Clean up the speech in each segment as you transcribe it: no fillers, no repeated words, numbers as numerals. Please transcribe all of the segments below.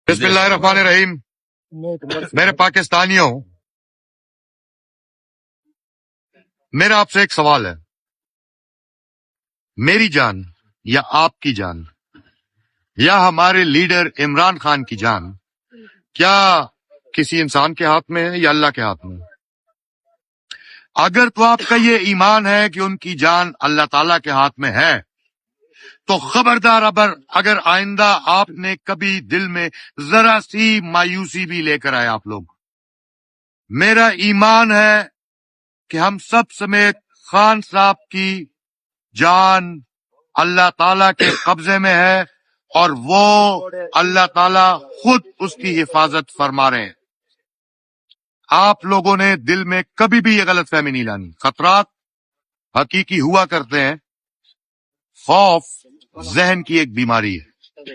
بسم اللہ الرحمن الرحیم. میرے پاکستانیوں، میرا آپ سے ایک سوال ہے. میری جان یا آپ کی جان یا ہمارے لیڈر عمران خان کی جان کیا کسی انسان کے ہاتھ میں ہے یا اللہ کے ہاتھ میں؟ اگر تو آپ کا یہ ایمان ہے کہ ان کی جان اللہ تعالیٰ کے ہاتھ میں ہے تو خبردار اگر آئندہ آپ نے کبھی دل میں ذرا سی مایوسی بھی لے کر آئے آپ لوگ، میرا ایمان ہے کہ ہم سب سمیت خان صاحب کی جان اللہ تعالیٰ کے قبضے میں ہے اور وہ اللہ تعالیٰ خود اس کی حفاظت فرما رہے ہیں. آپ لوگوں نے دل میں کبھی بھی یہ غلط فہمی نہیں لانی. خطرات حقیقی ہوا کرتے ہیں، خوف ذہن کی ایک بیماری ہے.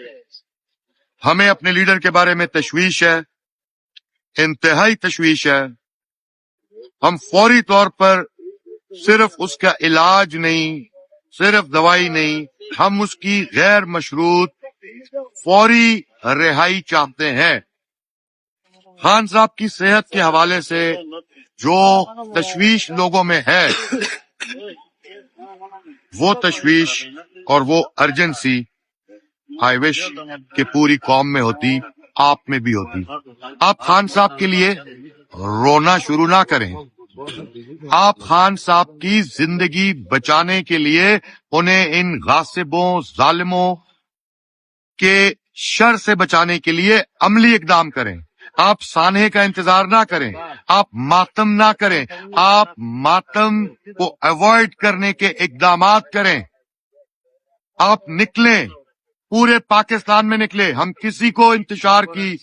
ہمیں اپنے لیڈر کے بارے میں تشویش ہے، انتہائی تشویش ہے. ہم فوری طور پر صرف اس کا علاج نہیں، صرف دوائی نہیں، ہم اس کی غیر مشروط فوری رہائی چاہتے ہیں. خان صاحب کی صحت کے حوالے سے جو تشویش لوگوں میں ہے، وہ تشویش اور وہ ارجنسی آئی وش کہ پوری قوم میں ہوتی، آپ میں بھی ہوتی. آپ خان صاحب کے لیے رونا شروع نہ کریں. آپ خان صاحب کی زندگی بچانے کے لیے انہیں ان غاصبوں ظالموں کے شر سے بچانے کے لیے عملی اقدام کریں. آپ سانحے کا انتظار نہ کریں، آپ ماتم نہ کریں، آپ ماتم کو ایوائڈ کرنے کے اقدامات کریں. آپ نکلیں، پورے پاکستان میں نکلے. ہم کسی کو انتشار کی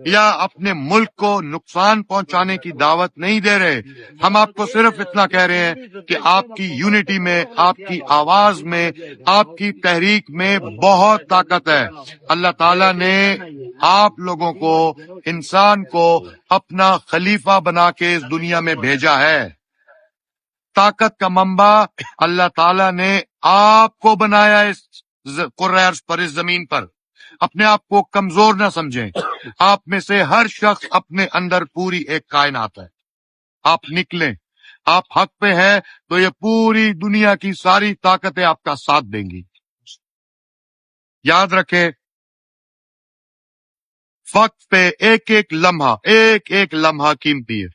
یا اپنے ملک کو نقصان پہنچانے کی دعوت نہیں دے رہے. ہم آپ کو صرف اتنا کہہ رہے ہیں کہ آپ کی یونٹی میں، آپ کی آواز میں، آپ کی تحریک میں بہت طاقت ہے. اللہ تعالیٰ نے آپ لوگوں کو، انسان کو اپنا خلیفہ بنا کے اس دنیا میں بھیجا ہے. طاقت کا منبع اللہ تعالیٰ نے آپ کو بنایا اس قرۂ ارض پر، اس زمین پر. اپنے آپ کو کمزور نہ سمجھیں. آپ میں سے ہر شخص اپنے اندر پوری ایک کائنات ہے. آپ نکلیں، آپ حق پہ ہیں تو یہ پوری دنیا کی ساری طاقتیں آپ کا ساتھ دیں گی. یاد رکھیں، وقت پہ ایک ایک لمحہ قیمتی ہے.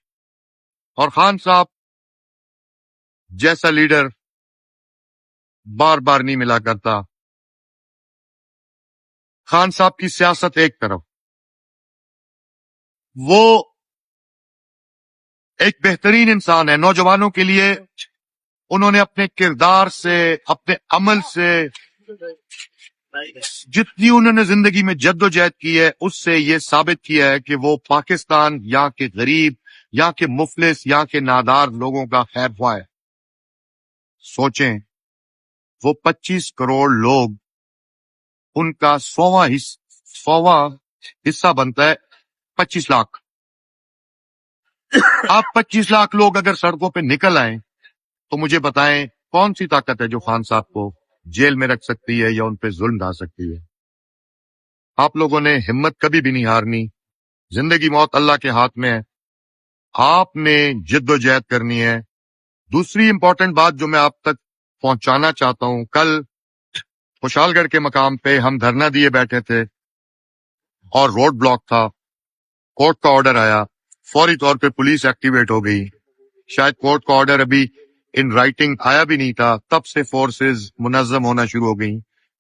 اور خان صاحب جیسا لیڈر بار بار نہیں ملا کرتا. خان صاحب کی سیاست ایک طرف، وہ ایک بہترین انسان ہے. نوجوانوں کے لیے انہوں نے اپنے کردار سے، اپنے عمل سے، جتنی انہوں نے زندگی میں جد و جہد کی ہے، اس سے یہ ثابت کیا ہے کہ وہ پاکستان یہاں کے غریب، یہاں کے مفلس، یہاں کے نادار لوگوں کا خیر خواہ ہے. سوچیں، وہ 25 کروڑ لوگ، ان کا 100واں حصہ بنتا ہے 25 لاکھ. آپ 25 لاکھ لوگ اگر سڑکوں پہ نکل آئیں تو مجھے بتائیں کون سی طاقت ہے جو خان صاحب کو جیل میں رکھ سکتی ہے یا ان پہ ظلم ڈال سکتی ہے. آپ لوگوں نے ہمت کبھی بھی نہیں ہارنی. زندگی موت اللہ کے ہاتھ میں ہے. آپ نے جد و جہد کرنی ہے. دوسری امپورٹنٹ بات جو میں آپ تک پہنچانا چاہتا ہوں، کل خوشحال گڑھ کے مقام پہ ہم دھرنا دیے بیٹھے تھے اور روڈ بلاک تھا. کورٹ کا آرڈر آیا، فوری طور پہ پولیس ایکٹیویٹ ہو گئی. شاید کورٹ کا آرڈر ابھی ان رائٹنگ آیا بھی نہیں تھا، تب سے فورسز منظم ہونا شروع ہو گئی.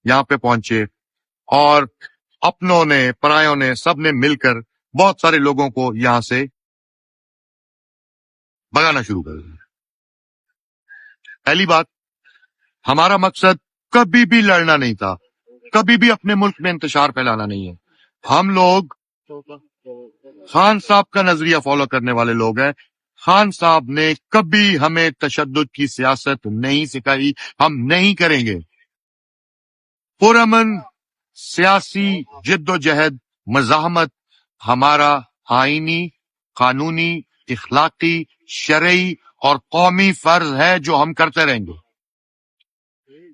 یہاں پہ پہنچے اور اپنوں نے، پرایوں نے، سب نے مل کر بہت سارے لوگوں کو یہاں سے بھگانا شروع کر دیا. پہلی بات، ہمارا مقصد کبھی بھی لڑنا نہیں تھا، کبھی بھی اپنے ملک میں انتشار پھیلانا نہیں ہے. ہم لوگ خان صاحب کا نظریہ فالو کرنے والے لوگ ہیں. خان صاحب نے کبھی ہمیں تشدد کی سیاست نہیں سکھائی، ہم نہیں کریں گے. پرامن سیاسی جد و جہد، مزاحمت ہمارا آئینی، قانونی، اخلاقی، شرعی اور قومی فرض ہے جو ہم کرتے رہیں گے.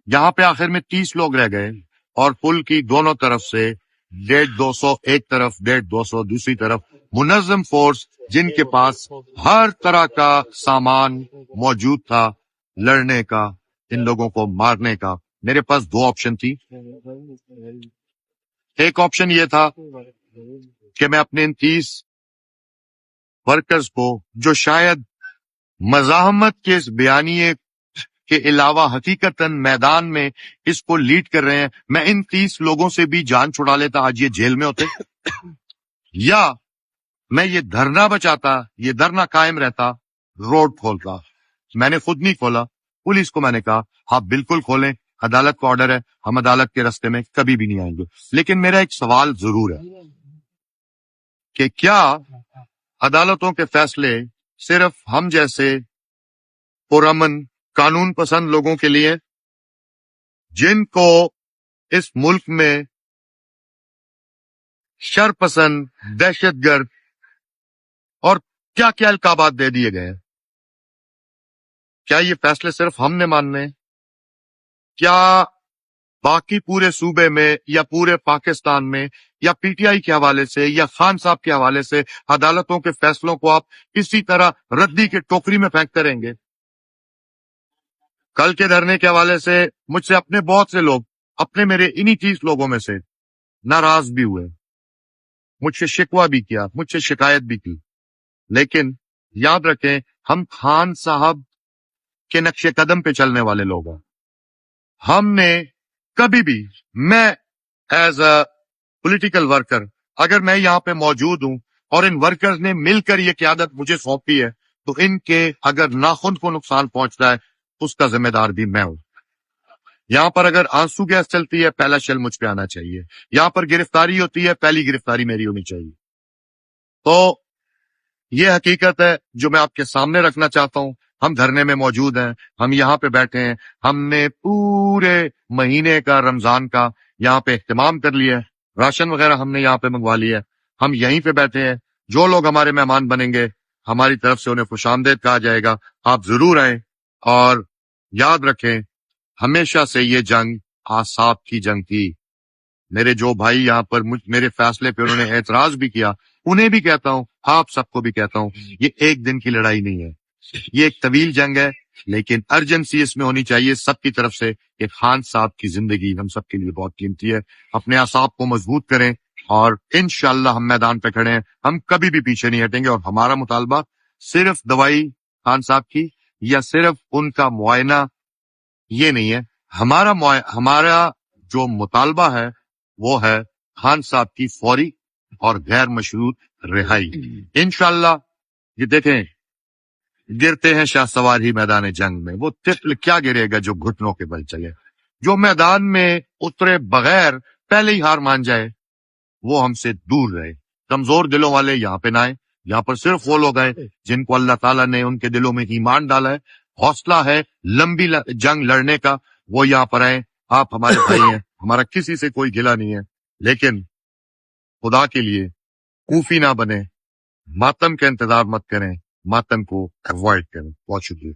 یہاں پہ آخر میں 30 لوگ رہ گئے اور پل کی دونوں طرف سے 150 ایک طرف 150 دوسری طرف, منظم فورس جن کے پاس ہر طرح کا سامان موجود تھا لڑنے کا, ان لوگوں کو مارنے کا. میرے پاس دو آپشن تھی. ایک آپشن یہ تھا کہ میں اپنے ان 30 ورکرز کو, جو شاید مزاحمت کے اس بیانیے کے علاوہ حقیقتاً میدان میں اس کو لیڈ کر رہے ہیں, میں ان 30 لوگوں سے بھی جان چھڑا لیتا, آج یہ جیل میں ہوتے, یا میں یہ دھرنا بچاتا, یہ دھرنا قائم رہتا, روڈ کھولتا. میں نے خود نہیں کھولا, پولیس کو میں نے کہا آپ بالکل کھولیں, عدالت کا آرڈر ہے, ہم عدالت کے رستے میں کبھی بھی نہیں آئیں گے. لیکن میرا ایک سوال ضرور ہے کہ کیا عدالتوں کے فیصلے صرف ہم جیسے پرامن قانون پسند لوگوں کے لیے, جن کو اس ملک میں شر پسند, دہشت گرد اور کیا کیا القابات دے دیے گئے ہیں, کیا یہ فیصلے صرف ہم نے ماننے ہیں؟ کیا باقی پورے صوبے میں یا پورے پاکستان میں یا پی ٹی آئی کے حوالے سے یا خان صاحب کے حوالے سے عدالتوں کے فیصلوں کو آپ اسی طرح ردی کے ٹوکری میں پھینکتے رہیں گے؟ کل کے دھرنے کے حوالے سے مجھ سے اپنے بہت سے لوگ, اپنے میرے انہی 30 لوگوں میں سے ناراض بھی ہوئے, مجھ سے شکوہ بھی کیا, مجھ سے شکایت بھی کی. لیکن یاد رکھیں, ہم خان صاحب کے نقش قدم پہ چلنے والے لوگ ہیں. ہم نے کبھی بھی, میں ایز اے پولیٹیکل ورکر, اگر میں یہاں پہ موجود ہوں اور ان ورکرز نے مل کر یہ قیادت مجھے سونپی ہے, تو ان کے اگر ناخن کو نقصان پہنچتا ہے اس کا ذمہ دار بھی میں ہوں. یہاں پر اگر آنسو گیس چلتی ہے, پہلا شل مجھ پہ آنا چاہیے. یہاں پر گرفتاری ہوتی ہے, پہلی گرفتاری میری ہونی چاہیے. تو یہ حقیقت ہے جو میں آپ کے سامنے رکھنا چاہتا ہوں. ہم دھرنے میں موجود ہیں, ہم یہاں پہ بیٹھے ہیں, ہم نے پورے مہینے کا رمضان کا یہاں پہ اہتمام کر لیا ہے, راشن وغیرہ ہم نے یہاں پہ منگوا لیا ہے. ہم یہیں پہ بیٹھے ہیں, جو لوگ ہمارے مہمان بنیں گے ہماری طرف سے انہیں خوش آمدید کہا جائے گا. آپ ضرور آئیں, اور یاد رکھیں ہمیشہ سے یہ جنگ اعصاب کی جنگ تھی. میرے جو بھائی یہاں پر میرے فیصلے پہ انہوں نے اعتراض بھی کیا, انہیں بھی کہتا ہوں, آپ سب کو بھی کہتا ہوں, یہ ایک دن کی لڑائی نہیں ہے, یہ ایک طویل جنگ ہے. لیکن ارجنسی اس میں ہونی چاہیے سب کی طرف سے کہ خان صاحب کی زندگی ہم سب کے لیے بہت قیمتی ہے. اپنے اعصاب کو مضبوط کریں, اور انشاءاللہ ہم میدان پہ کھڑے ہیں, ہم کبھی بھی پیچھے نہیں ہٹیں گے. اور ہمارا مطالبہ صرف دوائی خان صاحب کی یا صرف ان کا معائنہ یہ نہیں ہے. ہمارا جو مطالبہ ہے وہ ہے خان صاحب کی فوری اور غیر مشروط رہائی. انشاءاللہ یہ دیکھیں, گرتے ہیں شاہ سوار ہی میدان جنگ میں, وہ طفل کیا گرے گا جو گھٹنوں کے بل چلے. جو میدان میں اترے بغیر پہلے ہی ہار مان جائے وہ ہم سے دور رہے. کمزور دلوں والے یہاں پہ نہ آئے. یہاں پر صرف وہ لوگ آئے جن کو اللہ تعالیٰ نے ان کے دلوں میں ایمان ڈالا ہے, حوصلہ ہے لمبی جنگ لڑنے کا, وہ یہاں پر آئے. آپ ہمارے بھائی ہیں, ہمارا کسی سے کوئی گلہ نہیں ہے, لیکن خدا کے لیے کوفی نہ بنے, ماتم کا انتظار مت کریں, ماتم کو اوائڈ کریں. بہت شکریہ.